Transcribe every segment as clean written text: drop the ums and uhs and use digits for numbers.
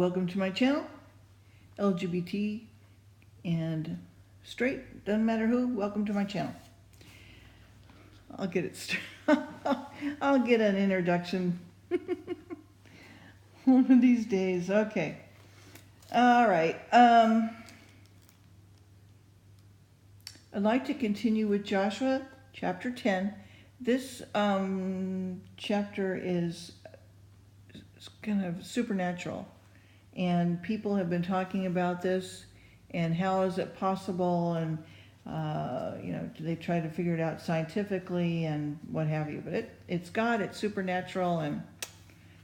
Welcome to my channel, LGBT and straight, doesn't matter who, welcome to my channel. I'll get it, I'll get an introduction one of these days. Okay. All right. I'd like to continue with Joshua chapter 10. This chapter is kind of supernatural, and people have been talking about this and how is it possible, and do they try to figure it out scientifically and what have you, but it's God, it's supernatural, and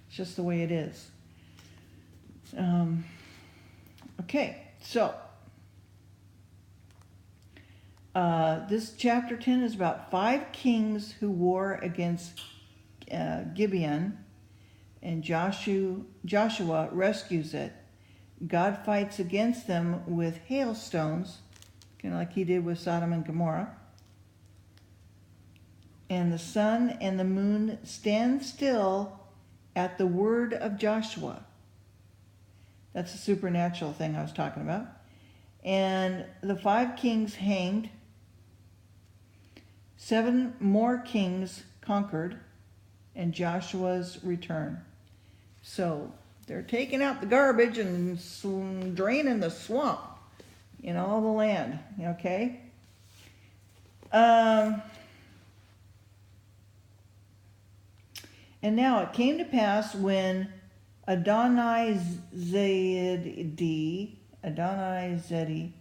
it's just the way it is. Okay, so this chapter 10 is about 5 kings who war against Gibeon, and Joshua rescues it. God fights against them with hailstones, kind of like he did with Sodom and Gomorrah. And the sun and the moon stand still at the word of Joshua. That's a supernatural thing I was talking about. And the 5 kings hanged. 7 more kings conquered, and Joshua's return. So they're taking out the garbage and draining the swamp in all the land, okay? And now it came to pass when Adonizedee, Adonizedee,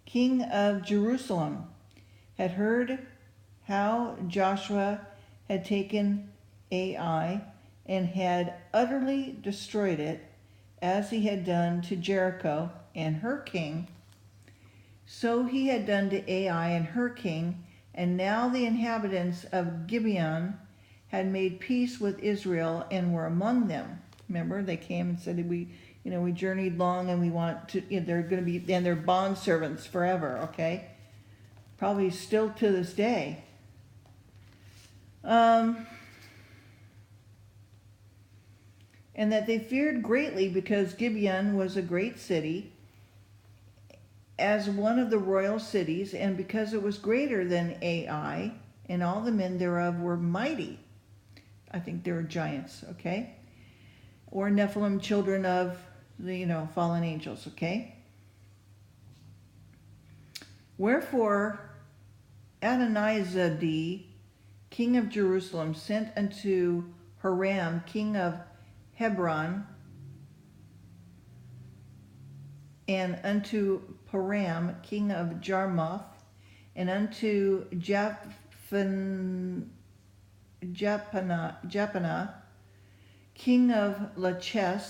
king of Jerusalem, had heard how Joshua had taken Ai and had utterly destroyed it, as he had done to Jericho and her king. So he had done to Ai and her king, and now the inhabitants of Gibeon had made peace with Israel and were among them. Remember, they came and said, we journeyed long and we want to, they're going to be, and they're bond servants forever, okay? Probably still to this day. And that they feared greatly because Gibeon was a great city, as one of the royal cities, and because it was greater than Ai, and all the men thereof were mighty. I think they were giants, okay? Or Nephilim, children of the, fallen angels, okay? Wherefore Adonizedee, king of Jerusalem, sent unto Hiram, king of Hebron, and unto Param, king of Jarmuth, and unto Japhanah, king of Lachish,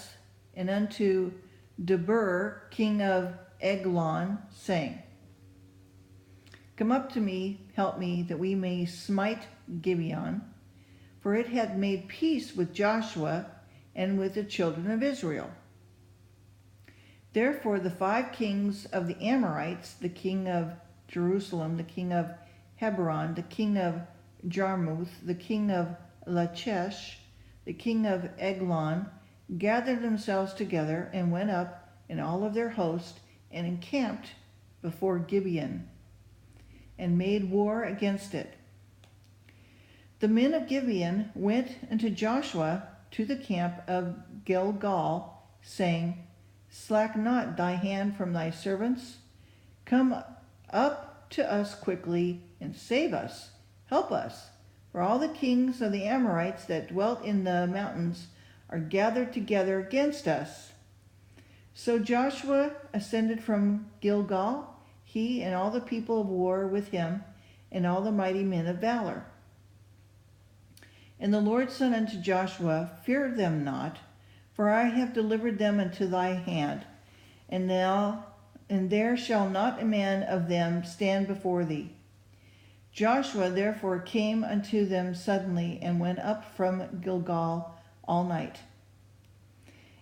and unto Debir, king of Eglon, saying, Come up to me, help me, that we may smite Gibeon, for it had made peace with Joshua and with the children of Israel. Therefore the 5 kings of the Amorites, the king of Jerusalem, the king of Hebron, the king of Jarmuth, the king of Lachish, the king of Eglon, gathered themselves together and went up in all of their host and encamped before Gibeon, and made war against it. The men of Gibeon went unto Joshua to the camp of Gilgal, saying, Slack not thy hand from thy servants. Come up to us quickly and save us. Help us. For all the kings of the Amorites that dwelt in the mountains are gathered together against us. So Joshua ascended from Gilgal, he and all the people of war with him, and all the mighty men of valor. And the Lord said unto Joshua, Fear them not, for I have delivered them into thy hand, and there shall not a man of them stand before thee. Joshua therefore came unto them suddenly, and went up from Gilgal all night.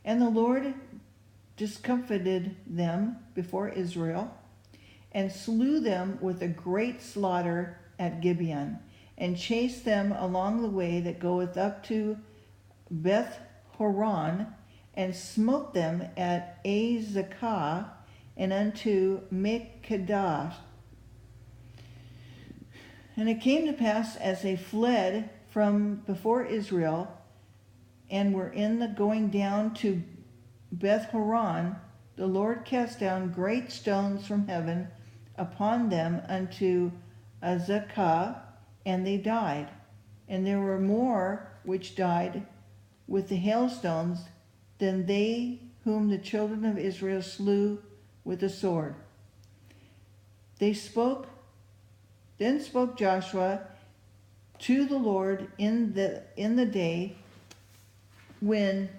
And the Lord discomfited them before Israel, and slew them with a great slaughter at Gibeon, and chased them along the way that goeth up to Beth Horon, and smote them at Azekah and unto Makkedah. And it came to pass, as they fled from before Israel, and were in the going down to Beth Horon, the Lord cast down great stones from heaven upon them unto Azekah, and they died. And there were more which died with the hailstones than they whom the children of Israel slew with the sword. Then spoke Joshua to the Lord in the day when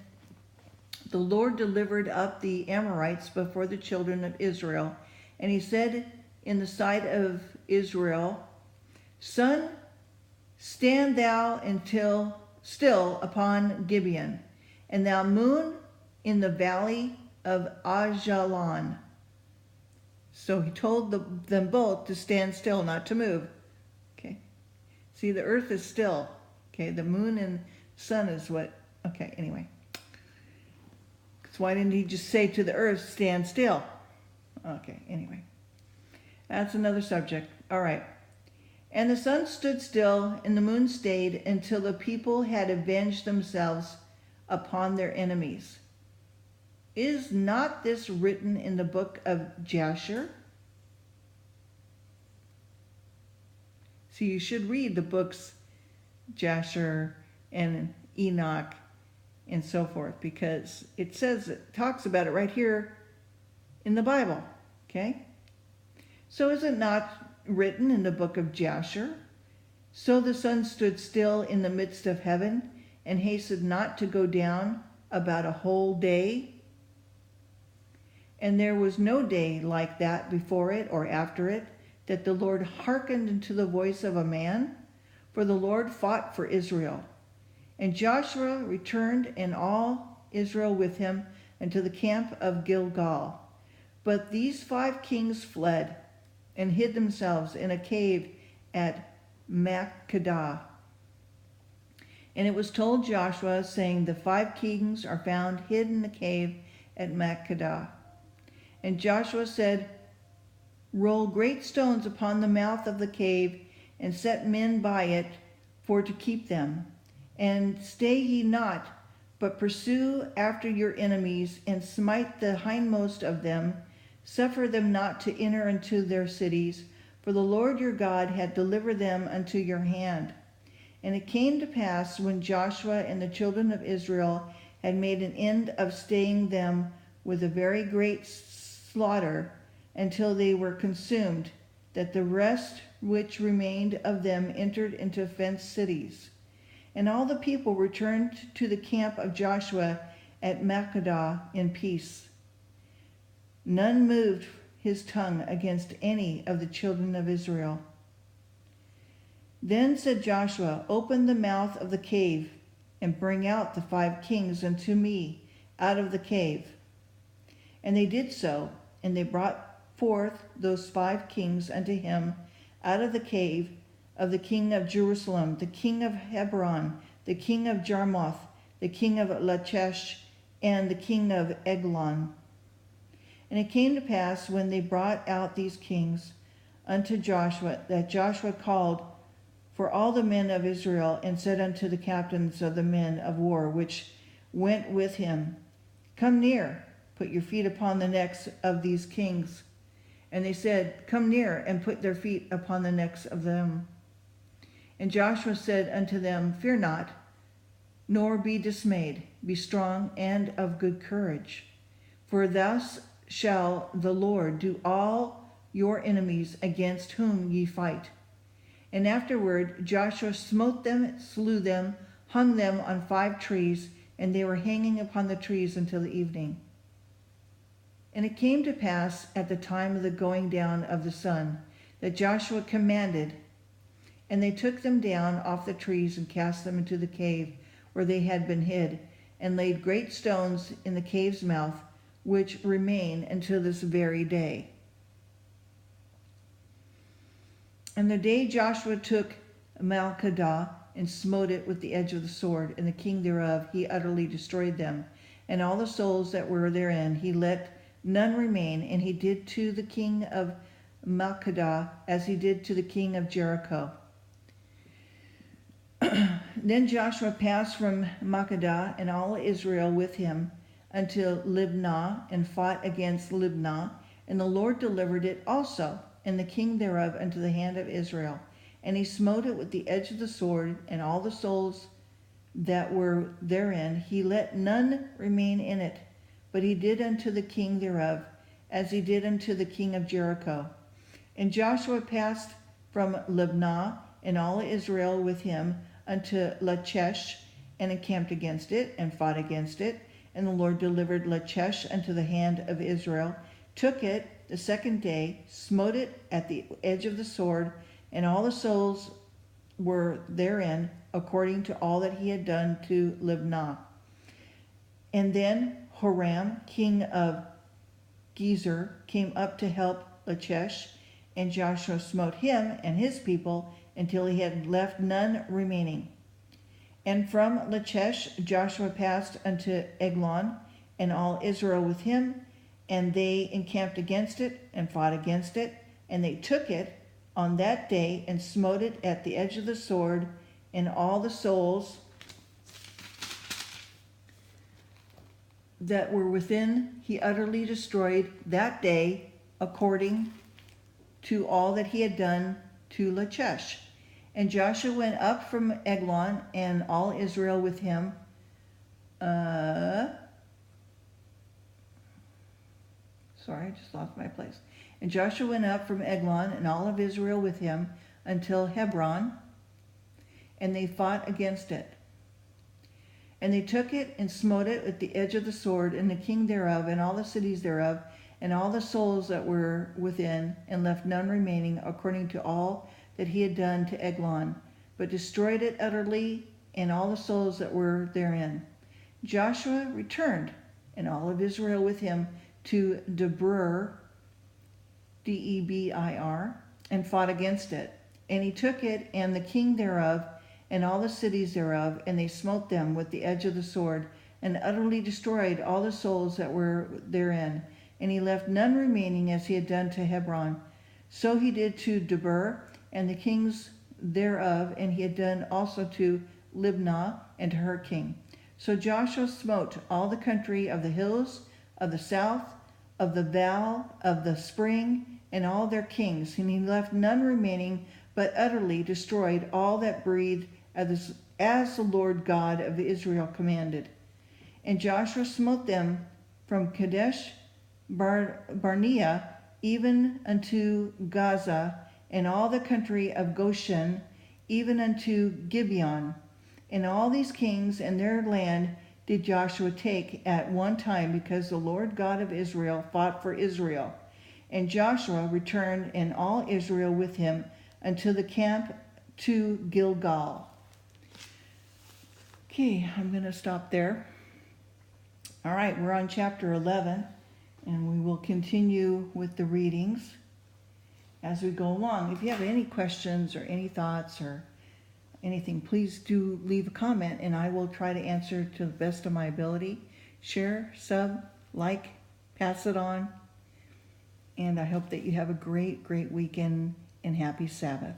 the Lord delivered up the Amorites before the children of Israel. And he said in the sight of Israel, Sun, stand thou still upon Gibeon, and thou moon in the valley of Ajalon. So he told them both to stand still, not to move. Okay. See, the earth is still. Okay, the moon and sun is what. Okay, anyway. So why didn't he just say to the earth, stand still? Okay, anyway. That's another subject. All right. And the sun stood still, and the moon stayed, until the people had avenged themselves upon their enemies. Is not this written in the book of Jasher? So you should read the books Jasher and Enoch and so forth, because it talks about it right here in the Bible. Okay? So is it not written in the book of Jasher? So the sun stood still in the midst of heaven, and hastened not to go down about a whole day. And there was no day like that before it or after it, that the Lord hearkened unto the voice of a man, for the Lord fought for Israel. And Joshua returned, and all Israel with him, unto the camp of Gilgal. But these 5 kings fled, and hid themselves in a cave at Makkedah. And it was told Joshua, saying, the 5 kings are found hid in the cave at Makkedah. And Joshua said, roll great stones upon the mouth of the cave, and set men by it for to keep them. And stay ye not, but pursue after your enemies, and smite the hindmost of them. Suffer them not to enter into their cities, for the Lord your God hath delivered them unto your hand. And it came to pass, when Joshua and the children of Israel had made an end of staying them with a very great slaughter, until they were consumed, that the rest which remained of them entered into fenced cities. And all the people returned to the camp of Joshua at Makkedah in peace. None moved his tongue against any of the children of Israel. Then said Joshua, open the mouth of the cave, and bring out the 5 kings unto me out of the cave. And they did so, and they brought forth those 5 kings unto him out of the cave of the king of Jerusalem, the king of Hebron, the king of Jarmuth, the king of Lachish, and the king of Eglon. And it came to pass, when they brought out these kings unto Joshua, that Joshua called for all the men of Israel, and said unto the captains of the men of war which went with him, come near, put your feet upon the necks of these kings. And they said, come near, and put their feet upon the necks of them. And Joshua said unto them, fear not, nor be dismayed. Be strong and of good courage. For thus shall the Lord do all your enemies against whom ye fight. And afterward Joshua smote them, slew them, hung them on 5 trees, and they were hanging upon the trees until the evening. And it came to pass at the time of the going down of the sun, that Joshua commanded, and they took them down off the trees, and cast them into the cave where they had been hid, and laid great stones in the cave's mouth, which remain until this very day. And the day Joshua took Malkadah, and smote it with the edge of the sword, and the king thereof he utterly destroyed them, and all the souls that were therein he let none remain, and he did to the king of Malkadah as he did to the king of Jericho. Then Joshua passed from Makkedah and all Israel with him unto Libnah, and fought against Libnah, and the Lord delivered it also, and the king thereof unto the hand of Israel. And he smote it with the edge of the sword, and all the souls that were therein, he let none remain in it, but he did unto the king thereof, as he did unto the king of Jericho. And Joshua passed from Libnah, and all Israel with him, unto Lachish, and encamped against it, and fought against it. And the Lord delivered Lachish unto the hand of Israel, took it the second day, smote it at the edge of the sword, and all the souls were therein, according to all that he had done to Libnah. And then Horam, king of Gezer, came up to help Lachish, and Joshua smote him and his people until he had left none remaining. And from Lachish Joshua passed unto Eglon, and all Israel with him, and they encamped against it, and fought against it, and they took it on that day, and smote it at the edge of the sword, and all the souls that were within he utterly destroyed that day, according to all that he had done to Lachish. And Joshua went up from Eglon, and all Israel with him. Sorry, I just lost my place. And Joshua went up from Eglon, and all of Israel with him, until Hebron, and they fought against it. And they took it and smote it with the edge of the sword, and the king thereof, and all the cities thereof, and all the souls that were within, and left none remaining, according to all that he had done to Eglon, but destroyed it utterly, and all the souls that were therein. Joshua returned, and all of Israel with him, to Debir, Debir, and fought against it. And he took it, and the king thereof, and all the cities thereof, and they smote them with the edge of the sword, and utterly destroyed all the souls that were therein. And he left none remaining, as he had done to Hebron. So he did to Debir, and the kings thereof, and he had done also to Libnah, and to her king. So Joshua smote all the country of the hills, of the south, of the vale, of the spring, and all their kings, and he left none remaining, but utterly destroyed all that breathed, as the Lord God of Israel commanded. And Joshua smote them from Kadesh Barnea even unto Gaza, and all the country of Goshen, even unto Gibeon. And all these kings and their land did Joshua take at one time, because the Lord God of Israel fought for Israel. And Joshua returned, and all Israel with him, unto the camp to Gilgal. Okay, I'm going to stop there. All right, we're on chapter 11, and we will continue with the readings as we go along. If you have any questions or any thoughts or anything, please do leave a comment, and I will try to answer to the best of my ability. Share, sub, like, pass it on, and I hope that you have a great, great weekend, and happy Sabbath.